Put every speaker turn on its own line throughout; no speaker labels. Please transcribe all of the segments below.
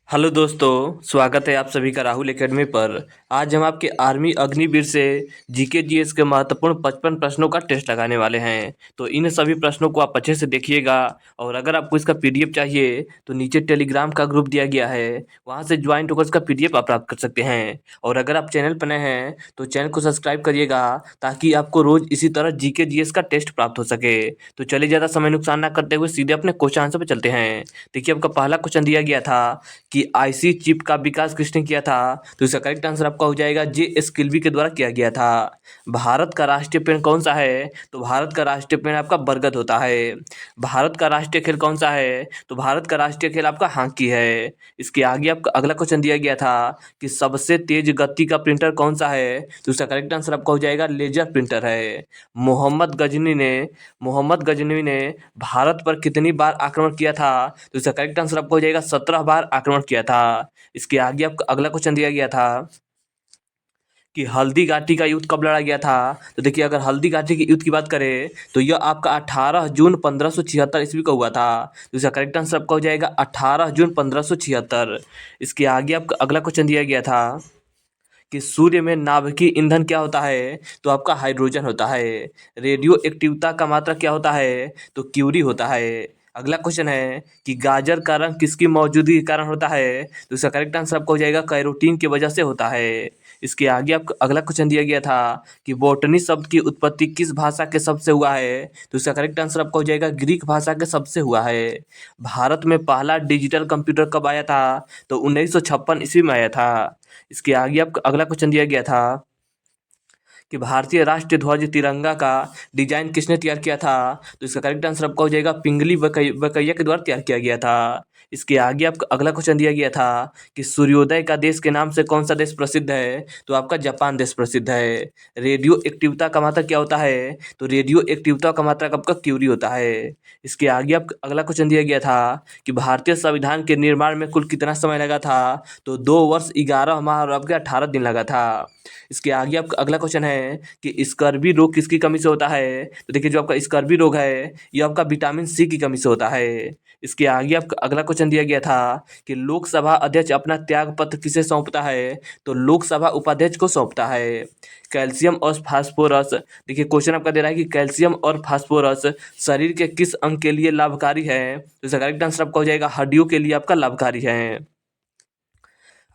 Hello दोस्तों, स्वागत है आप सभी का राहुल एकेडमी पर। आज हम आपके आर्मी अग्निवीर से जीके जीएस के महत्वपूर्ण 55 प्रश्नों का टेस्ट लगाने वाले हैं। तो इन सभी प्रश्नों को आप अच्छे से देखिएगा। और अगर आपको इसका पीडीएफ चाहिए तो नीचे टेलीग्राम का ग्रुप दिया गया है, वहां से ज्वाइन होकर इसका पीडीएफ आप प्राप्त कर सकते हैं। और अगर आप चैनल पर नए हैं तो चैनल को सब्सक्राइब करिएगा, ताकि आपको रोज इसी तरह जीके जीएस का टेस्ट प्राप्त हो सके। तो चलिए, ज़्यादा समय नुकसान ना करते हुए सीधे अपने क्वेश्चन आंसर पर चलते हैं। देखिए, आपका पहला क्वेश्चन दिया गया था कि आईसी चिप का विकास किसने किया था। तो इसका करेक्ट आंसर आपका हो जाएगा जे स्किल्बी के द्वारा किया गया था। भारत का राष्ट्रीय पेड़ कौन सा है। तो भारत का राष्ट्रीय पेड़ आपका बरगद होता है। भारत का राष्ट्रीय खेल कौन सा है। तो भारत का राष्ट्रीय खेल आपका हॉकी है। इसके आगे आपका अगला क्वेश्चन दिया गया था कि सबसे तेज गति का प्रिंटर कौन सा है। तो इसका करेक्ट आंसर आपका हो जाएगा लेजर प्रिंटर है। मोहम्मद गजनवी ने भारत पर कितनी बार आक्रमण किया था। तो इसका करेक्ट आंसर आपको हो जाएगा 17 बार आक्रमण किया था। इसके आगे आपका अगला क्वेश्चन दिया गया था कि हल्दी घाटी का युद्ध कब लड़ा गया था। तो देखिए, अगर हल्दी घाटी के युद्ध की बात करें तो यह आपका 18 जून 1576 ईस्वी को हुआ था। तो इसका करेक्ट आंसर आपका हो जाएगा 18 जून 1576। इसके आगे आपका अगला क्वेश्चन दिया गया था कि सूर्य में नाभिकीय ईंधन क्या होता है। तो आपका हाइड्रोजन होता है। रेडियो एक्टिवता का मात्रा क्या होता है। तो क्यूरी होता है। अगला क्वेश्चन है कि गाजर का रंग किसकी मौजूदगी के कारण होता है। तो इसका करेक्ट आंसर आपको हो जाएगा कैरोटीन की वजह से होता है। इसके आगे आपको अगला क्वेश्चन दिया गया था कि बॉटनी शब्द की उत्पत्ति किस भाषा के शब्द से हुआ है। तो इसका करेक्ट आंसर आपको हो जाएगा ग्रीक भाषा के शब्द से हुआ है। भारत में पहला डिजिटल कंप्यूटर कब आया था। तो 1956 ईस्वी में आया था। इसके आगे आपका अगला क्वेश्चन दिया गया था कि भारतीय राष्ट्रीय ध्वज तिरंगा का डिजाइन किसने तैयार किया था। तो इसका करेक्ट आंसर आपका हो जाएगा पिंगली बकैया के द्वारा तैयार किया गया था। इसके आगे आपका अगला क्वेश्चन दिया गया था कि सूर्योदय का देश के नाम से कौन सा देश प्रसिद्ध है। तो आपका जापान देश प्रसिद्ध है। रेडियो एक्टिवता का मात्रा क्या होता है। तो रेडियो एक्टिवता का मात्रा आपका क्यूरी होता है। इसके आगे आपका अगला क्वेश्चन दिया गया था कि भारतीय संविधान के निर्माण में कुल कितना समय लगा था। तो 2 वर्ष 11 माह और आपके 18 दिन लगा था। इसके आगे आपका अगला क्वेश्चन है कि स्कर्वी रोग किसकी कमी से होता है। तो देखिए, जो आपका स्कर्वी रोग है ये आपका विटामिन सी की कमी से होता है। इसके आगे आपका अगला क्वेश्चन दिया गया था कि लोकसभा अध्यक्ष अपना त्याग पत्र किसे सौंपता है। तो लोकसभा उपाध्यक्ष को सौंपता है। कैल्शियम और फास्फोरस, देखिए क्वेश्चन आपका दे रहा है कि कैल्शियम और फास्फोरस शरीर के किस अंग के लिए लाभकारी है। तो इसका करेक्ट आंसर आपका हो जाएगा हड्डियों के लिए आपका लाभकारी है।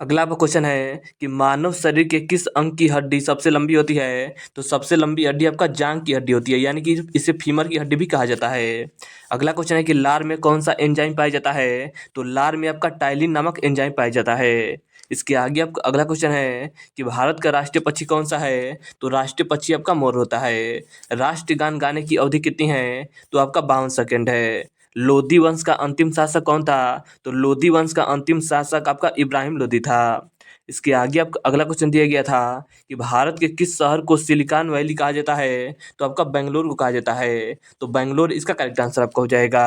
अगला आपका क्वेश्चन है कि मानव शरीर के किस अंग की हड्डी सबसे लंबी होती है। तो सबसे लंबी हड्डी आपका जांघ की हड्डी होती है, यानी कि इसे फीमर की हड्डी भी कहा जाता है। अगला क्वेश्चन है कि लार में कौन सा एंजाइम पाया जाता है। तो लार में आपका टाइलिन नामक एंजाइम पाया जाता है। इसके आगे आपका अगला क्वेश्चन है कि भारत का राष्ट्रीय पक्षी कौन सा है। तो राष्ट्रीय पक्षी आपका मोर होता है। राष्ट्रगान गाने की अवधि कितनी है। तो आपका 52 सेकेंड है। लोधी वंश का अंतिम शासक कौन था। तो लोधी वंश का अंतिम शासक आपका इब्राहिम लोधी था। इसके आगे आपका अगला क्वेश्चन दिया गया था कि भारत के किस शहर को सिलिकॉन वैली कहा जाता है। तो आपका बेंगलोर को कहा जाता है। तो बेंगलोर इसका करेक्ट आंसर आपका हो जाएगा।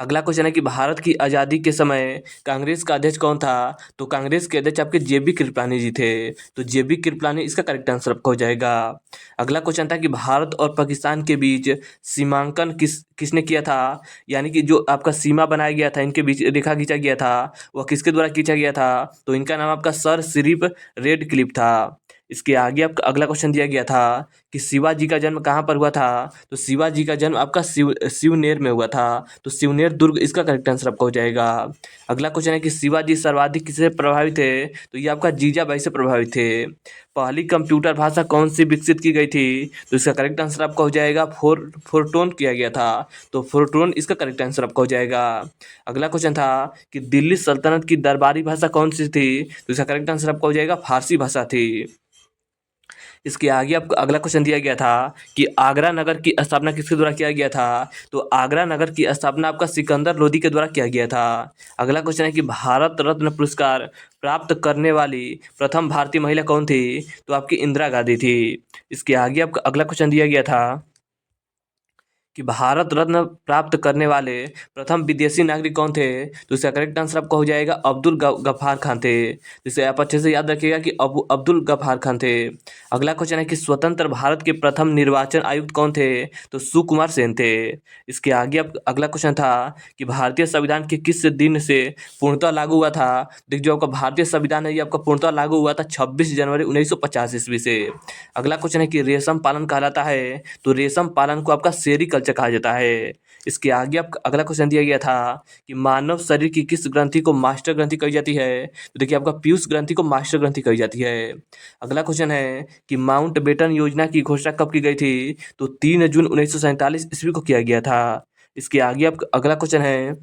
अगला क्वेश्चन है कि भारत की आज़ादी के समय कांग्रेस का अध्यक्ष कौन था। तो कांग्रेस के अध्यक्ष आपके जेबी कृपलानी जी थे। तो जेबी कृपलानी इसका करेक्ट आंसर आपका हो जाएगा। अगला क्वेश्चन था कि भारत और पाकिस्तान के बीच सीमांकन किसने किया था, यानी कि जो आपका सीमा बनाया गया था, इनके बीच रेखा खींचा गया था, वह किसके द्वारा खींचा गया था। तो इनका नाम आपका सर सिरिप रेड क्लिफ था। इसके आगे आपका अगला क्वेश्चन दिया गया था कि शिवाजी का जन्म कहाँ पर हुआ था। तो शिवाजी का जन्म आपका शिवनेर में हुआ था। तो शिवनेर दुर्ग इसका करेक्ट आंसर आपका हो जाएगा। अगला क्वेश्चन है कि शिवाजी सर्वाधिक किससे प्रभावित थे। तो ये आपका जीजाबाई से प्रभावित थे। पहली कंप्यूटर भाषा कौन सी विकसित की गई थी। तो इसका करेक्ट आंसर आपका हो जाएगा फोरट्रोन किया गया था। तो फोरट्रोन इसका करेक्ट आंसर आपका हो जाएगा। अगला क्वेश्चन था कि दिल्ली सल्तनत की दरबारी भाषा कौन सी थी। तो इसका करेक्ट आंसर आपका हो जाएगा फारसी भाषा थी। इसके आगे आपको अगला क्वेश्चन दिया गया था कि आगरा नगर की स्थापना किसके द्वारा किया गया था। तो आगरा नगर की स्थापना आपका सिकंदर लोदी के द्वारा किया गया था। अगला क्वेश्चन है कि भारत रत्न पुरस्कार प्राप्त करने वाली प्रथम भारतीय महिला कौन थी। तो आपकी इंदिरा गांधी थी। इसके आगे आपका अगला क्वेश्चन दिया गया था कि भारत रत्न प्राप्त करने वाले प्रथम विदेशी नागरिक कौन थे? तो इसका करेक्ट आंसर आपका हो जाएगा अब्दुल गफ्फार खान थे। जिसे आप अच्छे से याद रखिएगा कि अब्दुल गफ्फार खान थे। अगला क्वेश्चन है कि स्वतंत्र भारत के प्रथम निर्वाचन आयुक्त कौन थे? तो सुकुमार सेन थे। इसके आगे अब अगला क्वेश्चन था कि भारतीय संविधान के किस दिन से पूर्णतः लागू हुआ था? देखिए, जो आपका भारतीय संविधान है ये आपका पूर्णतः लागू हुआ था 26 जनवरी 1950 ईस्वी से। अगला क्वेश्चन है कि रेशम पालन कहलाता है? तो रेशम पालन को आपका सेरीकल्चर कहा जाता है। इसके आगे आप अगला क्वेश्चन दिया गया था कि मानव शरीर की किस ग्रंथि को मास्टर ग्रंथि कही जाती है? तो देखिए, आपका पीयूष ग्रंथि को मास्टर ग्रंथि कही जाती है। अगला क्वेश्चन है कि माउंट बेटन योजना की घोषणा कब की गई थी? तो 3 जून 1947 ईस्वी को किया गया था। इसके आगे आप अगला क्वेश्चन है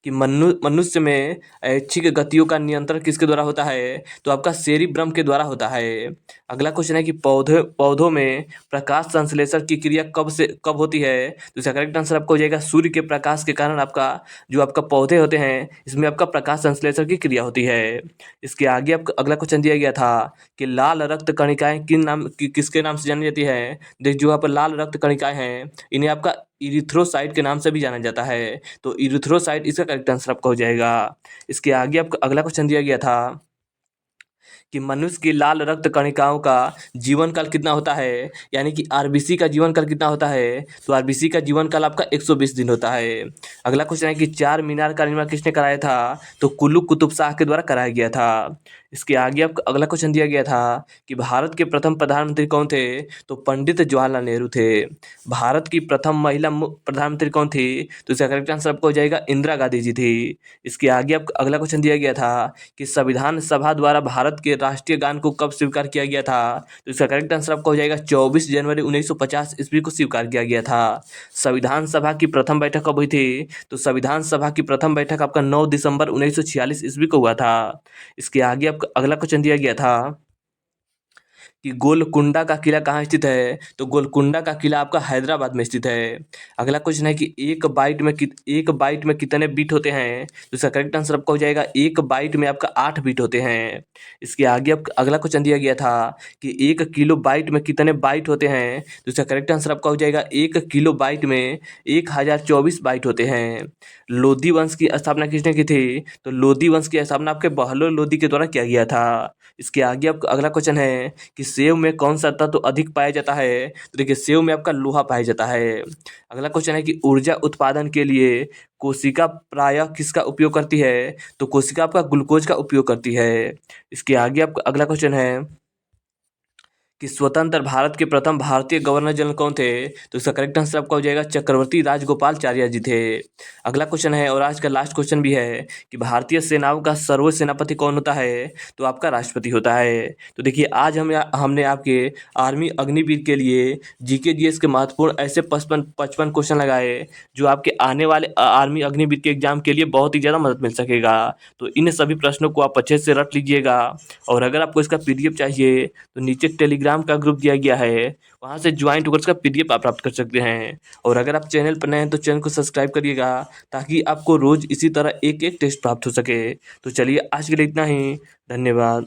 कि मनुष्य में ऐच्छिक गतियों का नियंत्रण किसके द्वारा होता है? तो आपका सेरिब्रम के द्वारा होता है। अगला क्वेश्चन है कि पौधों में प्रकाश संश्लेषण की क्रिया कब होती है? तो इसका करेक्ट आंसर आपको हो जाएगा सूर्य के प्रकाश के कारण आपका जो आपका पौधे होते हैं इसमें आपका प्रकाश संश्लेषण की क्रिया होती है। इसके आगे आपका अगला क्वेश्चन दिया गया था कि लाल रक्त कणिकाएं किसके नाम से जानी जाती है? देख, जो आप लाल रक्त कणिकाएं हैं इन्हें आपका इरिथ्रोसाइट के नाम से भी जाना जाता है। तो इरिथ्रोसाइट इसका करेक्ट आंसर आपका हो जाएगा। इसके आगे आपका अगला क्वेश्चन दिया गया था कि मनुष्य की लाल रक्त कणिकाओं का जीवन काल कितना होता है? यानी कि आरबीसी का जीवन काल कितना होता है? तो आरबीसी का जीवन काल आपका 120 दिन होता है। अगला क्वेश्चन है कि चार मीनार का निर्माण किसने कराया था? तो कुल्लू कुतुब शाह के द्वारा कराया गया था। इसके आगे आपका अगला क्वेश्चन दिया गया था कि भारत के प्रथम प्रधानमंत्री कौन थे? तो पंडित जवाहरलाल नेहरू थे। भारत की प्रथम महिला प्रधानमंत्री कौन थी? तो इसका करेक्ट आंसर आपको हो जाएगा इंदिरा गांधी जी थी। इसके आगे आपका अगला क्वेश्चन दिया गया था कि संविधान सभा द्वारा भारत के राष्ट्रीय गान को कब स्वीकार किया गया था? तो इसका करेक्ट आंसर आपका हो जाएगा 24 जनवरी 1950 ईस्वी को स्वीकार किया गया था। संविधान सभा की प्रथम बैठक कब हुई थी? तो संविधान सभा की प्रथम बैठक आपका 9 दिसंबर 1946 ईस्वी को हुआ था। इसके आगे आपका अगला क्वेश्चन दिया गया था कि गोलकुंडा का किला कहाँ स्थित है? तो गोलकुंडा का किला आपका हैदराबाद में स्थित है। अगला क्वेश्चन है कि एक बाइट में कितने बीट होते हैं? तो इसका करेक्ट आंसर आपका हो जाएगा एक बाइट में आपका 8 बीट होते हैं। इसके आगे आपका अगला क्वेश्चन दिया गया था कि 1 किलो बाइट में कितने बाइट होते हैं? तो इसका करेक्ट आंसर आपका हो जाएगा 1 किलो बाइट में 1024 बाइट होते हैं। लोधी वंश की स्थापना किसने की थी? तो लोधी वंश की स्थापना आपके बहलोल लोधी के द्वारा किया गया था। इसके आगे आपका अगला क्वेश्चन है कि सेव में कौन सा तत्व अधिक पाया जाता है? तो देखिए, सेव में आपका लोहा पाया जाता है। अगला क्वेश्चन है कि ऊर्जा उत्पादन के लिए कोशिका प्रायः किसका उपयोग करती है? तो कोशिका आपका ग्लूकोज का उपयोग करती है। इसके आगे आपका अगला क्वेश्चन है कि स्वतंत्र भारत के प्रथम भारतीय गवर्नर जनरल कौन थे? तो इसका करेक्ट आंसर आपका हो जाएगा चक्रवर्ती राजगोपालचार्य जी थे। अगला क्वेश्चन है और आज का लास्ट क्वेश्चन भी है कि भारतीय सेनाओं का सर्वोच्च सेनापति कौन होता है? तो आपका राष्ट्रपति होता है। तो देखिए, आज हमने आपके आर्मी अग्निवीर के लिए जीके जीएस के महत्वपूर्ण ऐसे 55 क्वेश्चन लगाए जो आपके आने वाले आर्मी अग्निवीर के एग्जाम के लिए बहुत ही ज़्यादा मदद मिल सकेगा। तो इन सभी प्रश्नों को आप अच्छे से रट लीजिएगा। और अगर आपको इसका पीडीएफ चाहिए तो नीचे टेलीग्राम का ग्रुप दिया गया है, वहाँ से ज्वाइंट होकर इसका पीडीएफ आप प्राप्त कर सकते हैं। और अगर आप चैनल पर नए हैं तो चैनल को सब्सक्राइब करिएगा ताकि आपको रोज़ इसी तरह एक एक टेस्ट प्राप्त हो सके। तो चलिए, आज के लिए इतना ही। धन्यवाद।